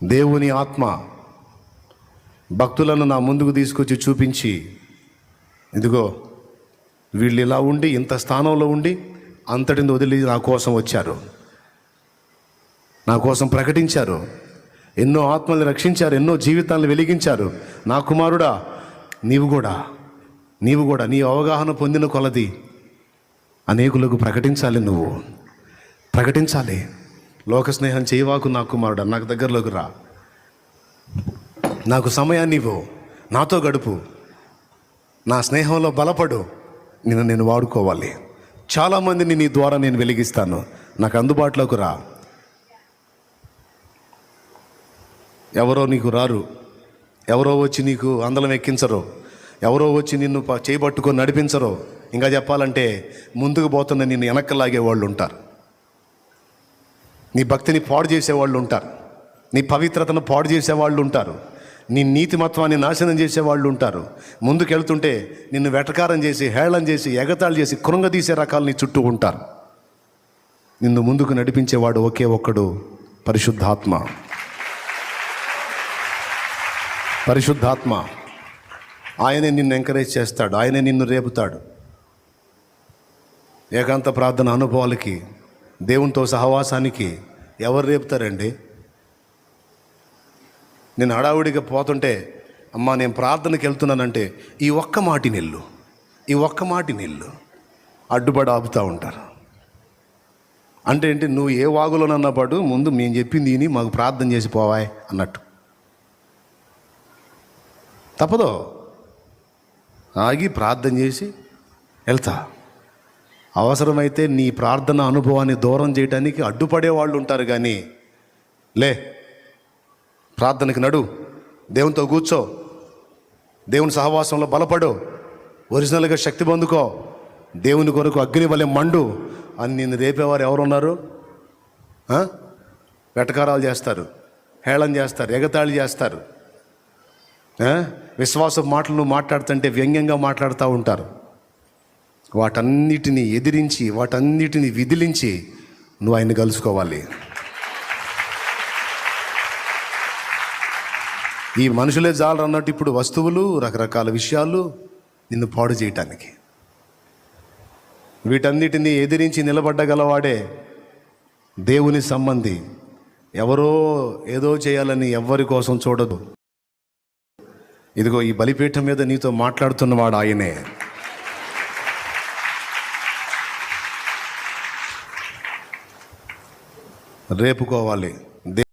దేవుని ఆత్మ భక్తులను నా ముందుకు తీసుకొచ్చి చూపించి, ఇదిగో వీళ్ళు ఇలా ఉండి ఇంత స్థానంలో ఉండి అంతటిని వదిలి నా కోసం వచ్చారు, నా కోసం ప్రకటించారు, ఎన్నో ఆత్మల్ని రక్షించారు, ఎన్నో జీవితాలను వెలిగించారు. నా కుమారుడా, నీవు కూడా నీ అవగాహన పొందిన కొలది అనేకులకు ప్రకటించాలి. నువ్వు ప్రకటించాలి. లోక స్నేహం చేయవాకు నా కుమారుడా, నాకు దగ్గరలోకి రా, నాకు సమయాన్ని ఇవ్వు, నాతో గడుపు, నా స్నేహంలో బలపడు, నేను వాడుకోవాలి. చాలామందిని నీ ద్వారా నేను వెలిగిస్తాను, నాకు అందుబాటులోకి రా. ఎవరో నీకు రారు, ఎవరో వచ్చి నీకు అందలం ఎక్కించరు, ఎవరో వచ్చి నిన్ను చేయబట్టుకొని నడిపించరు. ఇంకా చెప్పాలంటే ముందుకు పోతున్న నిన్ను వెనక్కలాగే వాళ్ళు ఉంటారు, నీ భక్తిని పాడు చేసేవాళ్ళు ఉంటారు, నీ పవిత్రతను పాడు చేసేవాళ్ళు ఉంటారు, నీ నీతిమత్వాన్ని నాశనం చేసేవాళ్ళు ఉంటారు. ముందుకెళ్తుంటే నిన్ను వెటకారం చేసి, హేళన చేసి, ఎగతాళి చేసి, కృంగదీసే రకాలు నీ చుట్టూ ఉంటారు. నిన్ను ముందుకు నడిపించేవాడు ఒకే ఒక్కడు, పరిశుద్ధాత్మ. పరిశుద్ధాత్మ ఆయనే నిన్ను ఎంకరేజ్ చేస్తాడు, ఆయనే నిన్ను రేపుతాడు. ఏకాంత ప్రార్థన అనుభవాలకి, దేవునితో సహవాసానికి ఎవరు రేపుతారండి? నేను హడావుడిగా పోతుంటే, అమ్మా నేను ప్రార్థనకి వెళ్తున్నానంటే ఈ ఒక్క మాటి నిల్లు అడ్డుపడి ఆపుతూ ఉంటారు. అంటే ఏంటి? నువ్వు ఏ వాగులోనన్నా పడు, ముందు మేము చెప్పింది విని మాకు ప్రార్థన చేసి పోవాయ్ అన్నట్టు. తప్పదో, ఆగి ప్రార్థన చేసి వెళ్తా. అవసరమైతే నీ ప్రార్థన అనుభవాన్ని దూరం చేయడానికి అడ్డుపడే వాళ్ళు ఉంటారు. కానీ లే, ప్రార్థనకి నడు, దేవునితో కూర్చో, దేవుని సహవాసంలో బలపడు, ఒరిజినల్గా శక్తి పొందుకో, దేవుని కొరకు అగ్ని వలె మండు అని నిన్ను రేపేవారు ఎవరున్నారు? వెటకారాలు చేస్తారు, హేళన చేస్తారు, ఎగతాళి చేస్తారు, విశ్వాస మాటలు నువ్వు మాట్లాడుతుంటే వ్యంగ్యంగా మాట్లాడుతూ ఉంటారు. వాటన్నిటిని ఎదిరించి, వాటన్నిటిని విదిలించి నువ్వు ఆయన్ని కలుసుకోవాలి. ఈ మనుషులే జాలరు అన్నట్టు ఇప్పుడు వస్తువులు, రకరకాల విషయాలు నిన్ను పాడు చేయటానికి. వీటన్నిటిని ఎదిరించి నిలబడ్డగలవాడే దేవుని సంబంధి. ఎవరో ఏదో చేయాలని ఎవ్వరి కోసం చూడదు. ఇదిగో ఈ బలిపీఠం మీద నీతో మాట్లాడుతున్నవాడు ఆయనే. రేపుకోవాలి.